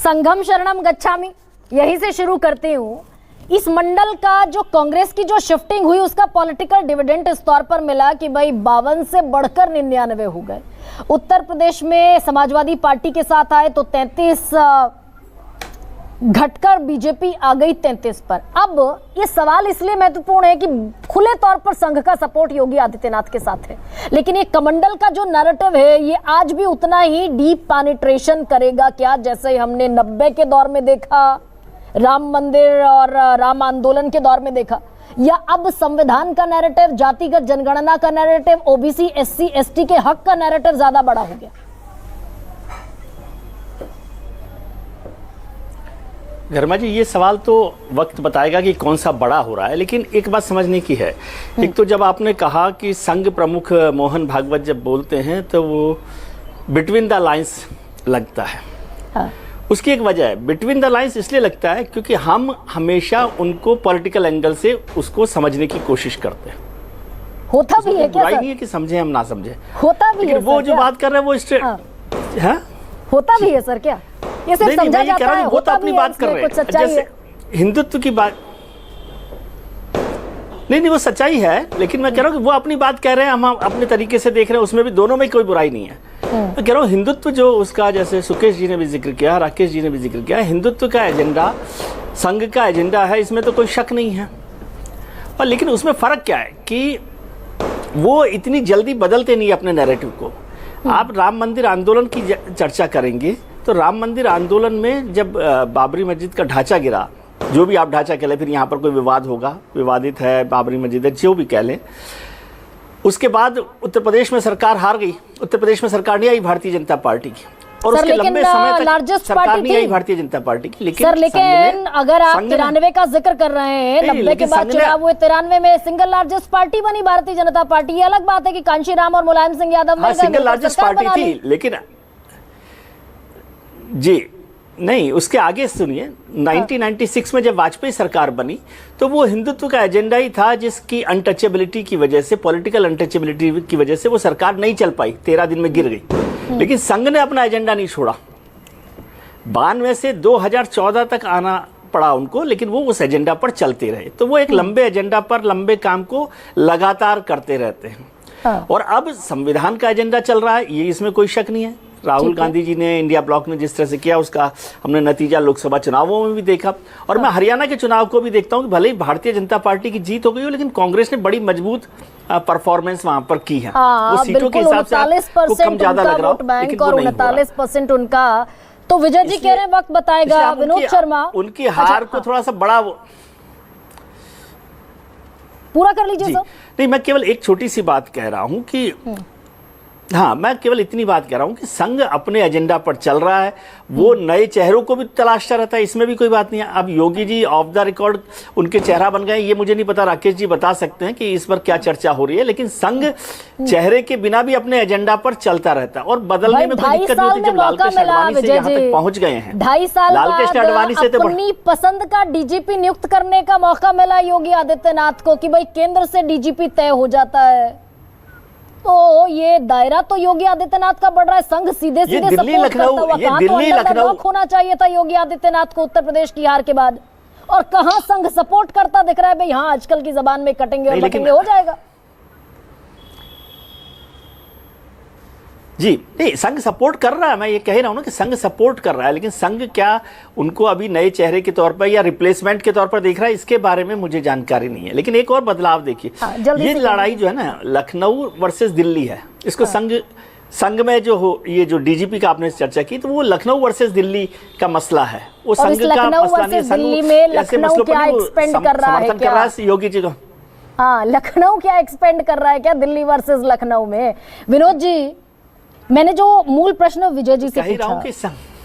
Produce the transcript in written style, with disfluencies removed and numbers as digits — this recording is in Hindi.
संघम शरणम गच्छामि, यहीं से शुरू करती हूँ। इस मंडल का जो कांग्रेस की जो शिफ्टिंग हुई उसका पॉलिटिकल डिविडेंड इस तौर पर मिला कि भाई 52 से बढ़कर 99 हो गए। उत्तर प्रदेश में समाजवादी पार्टी के साथ आए तो 33 घटकर बीजेपी आ गई 33 पर। अब ये सवाल इसलिए महत्वपूर्ण है कि खुले तौर पर संघ का सपोर्ट योगी आदित्यनाथ के साथ है, लेकिन ये कमंडल का जो नैरेटिव है ये आज भी उतना ही डीप पेनिट्रेशन करेगा क्या, जैसे हमने 90 के दौर में देखा, राम मंदिर और राम आंदोलन के दौर में देखा, या अब संविधान का नैरेटिव, जातिगत जनगणना का नैरेटिव, ओबीसी एससी एसटी के हक का नैरेटिव ज्यादा बड़ा हो गया? गर्मा जी, ये सवाल तो वक्त बताएगा कि कौन सा बड़ा हो रहा है, लेकिन एक बात समझने की है। एक तो जब आपने कहा कि संघ प्रमुख मोहन भागवत जब बोलते हैं तो वो बिटवीन द लाइंस लगता है। हाँ। उसकी एक वजह है, बिटवीन द लाइंस इसलिए लगता है क्योंकि हम हमेशा उनको पॉलिटिकल एंगल से उसको समझने की कोशिश करते हैं। होता भी है क्या सर? नहीं है कि समझे हम ना समझे, होता भी है वो जो बात कर रहे हैं वो स्ट्रेट है। होता भी है सर क्या? ये सिर्फ समझा जाता है, वो तो अपनी बात कर रहे हैं, जैसे हिंदुत्व की बात। नहीं वो सच्चाई है, लेकिन मैं कह रहा हूँ कि वो अपनी बात कह रहे हैं, हम अपने तरीके से देख रहे हैं, उसमें भी दोनों में कोई बुराई नहीं है। मैं कह रहा हूँ हिंदुत्व जो उसका, जैसे सुकेश जी ने भी जिक्र किया, राकेश जी ने भी जिक्र किया, हिंदुत्व का एजेंडा संघ का एजेंडा है, इसमें तो कोई शक नहीं है। और लेकिन उसमें फर्क क्या है कि वो इतनी जल्दी बदलते नहीं अपने नैरेटिव को। आप राम मंदिर आंदोलन की चर्चा करेंगे तो राम मंदिर आंदोलन में जब बाबरी मस्जिद का ढांचा गिरा, जो भी आप ढांचा कह लें, फिर यहाँ पर कोई विवाद होगा, विवादित है, बाबरी मस्जिद है, जो भी कह लें, उसके बाद उत्तर प्रदेश में सरकार हार गई। उत्तर प्रदेश में सरकार नहीं आई भारतीय जनता पार्टी की, और उसके लंबे समय तक सरकार नहीं आई भारतीय जनता पार्टी की। लेकिन अगर आप 93 का जिक्र कर रहे हैं, 90 के बाद चुनाव हुए, 93 में सिंगल लार्जेस्ट पार्टी बनी भारतीय जनता पार्टी। ये अलग बात है कि कांशीराम और Mulayam Singh Yadav single largest party थी, लेकिन जी नहीं, उसके आगे सुनिए, 1996 में जब वाजपेयी सरकार बनी तो वो हिंदुत्व का एजेंडा ही था, जिसकी अनटचेबिलिटी की वजह से, पॉलिटिकल अनटचेबिलिटी की वजह से वो सरकार नहीं चल पाई, 13 दिन में गिर गई। लेकिन संघ ने अपना एजेंडा नहीं छोड़ा, 92 से 2014 तक आना पड़ा उनको, लेकिन वो उस एजेंडा पर चलते रहे। तो वो एक लंबे एजेंडा पर लंबे काम को लगातार करते रहते हैं। और अब संविधान का एजेंडा चल रहा है, ये इसमें कोई शक नहीं है। राहुल गांधी जी ने, इंडिया ब्लॉक ने जिस तरह से किया, उसका हमने नतीजा लोकसभा चुनावों में भी देखा, और मैं हरियाणा के चुनाव को भी देखता हूं कि भले ही भारतीय जनता पार्टी की जीत हो गई हो, लेकिन कांग्रेस ने बड़ी मजबूत परफॉर्मेंस वहां पर की है। वो सीटों के हिसाब से आपको कम ज्यादा लग रहा हो, लेकिन वो नहीं हुआ। 49% उनका। तो विजय जी कह रहे हैं वक्त बताएगा। विनोद शर्मा, उनकी हार को थोड़ा सा बड़ा पूरा कर लीजिए सर। नहीं, मैं केवल एक छोटी सी बात कह रहा हूं कि हाँ, मैं केवल इतनी बात कह रहा हूं कि संघ अपने एजेंडा पर चल रहा है, वो नए चेहरों को भी तलाशता रहता है, इसमें भी कोई बात नहीं है। अब Yogi ji of the record उनके चेहरा बन गए, ये मुझे नहीं पता, राकेश जी बता सकते हैं कि इस पर क्या चर्चा हो रही है, लेकिन संघ चेहरे के बिना भी अपने एजेंडा पर चलता रहता है, और बदलने में कोई दिक्कत नहीं होती। जब लालकृष्ण आडवाणी से यहाँ तक पहुंच गए हैं, 2.5 साल लालकृष्ण आडवाणी से तो अपनी पसंद का डीजीपी नियुक्त करने का मौका मिला योगी आदित्यनाथ को कि भाई केंद्र से डीजीपी तय हो जाता है, तो ये दायरा तो योगी आदित्यनाथ का बढ़ रहा है। संघ सीधे सपोर्ट करता हुआ, कहां तो अंडरडॉग होना चाहिए था योगी आदित्यनाथ को उत्तर प्रदेश की हार के बाद, और कहां संघ सपोर्ट करता दिख रहा है भाई, हाँ आजकल की जबान में कटेंगे और बटेंगे हो जाएगा। जी नहीं, संघ सपोर्ट कर रहा है, मैं ये कह रहा हूं ना कि संघ सपोर्ट कर रहा है, लेकिन संघ क्या उनको अभी नए चेहरे के तौर पर या रिप्लेसमेंट के तौर पर देख रहा है, इसके बारे में मुझे जानकारी नहीं है। लेकिन एक और बदलाव देखिए, ये लड़ाई जो है ना, लखनऊ वर्सेस दिल्ली है, इसको संघ में जो हो, ये जो डीजीपी का आपने चर्चा की, तो वो लखनऊ वर्सेस दिल्ली का मसला है, वो संघ का मसला नहीं। दिल्ली में लखनऊ क्या एक्सपेंड कर रहा है, क्या योगी जी को? हाँ, लखनऊ क्या एक्सपेंड कर रहा है क्या दिल्ली वर्सेस लखनऊ में? विनोद जी, मैंने जो मूल प्रश्न विजय जी से पूछा,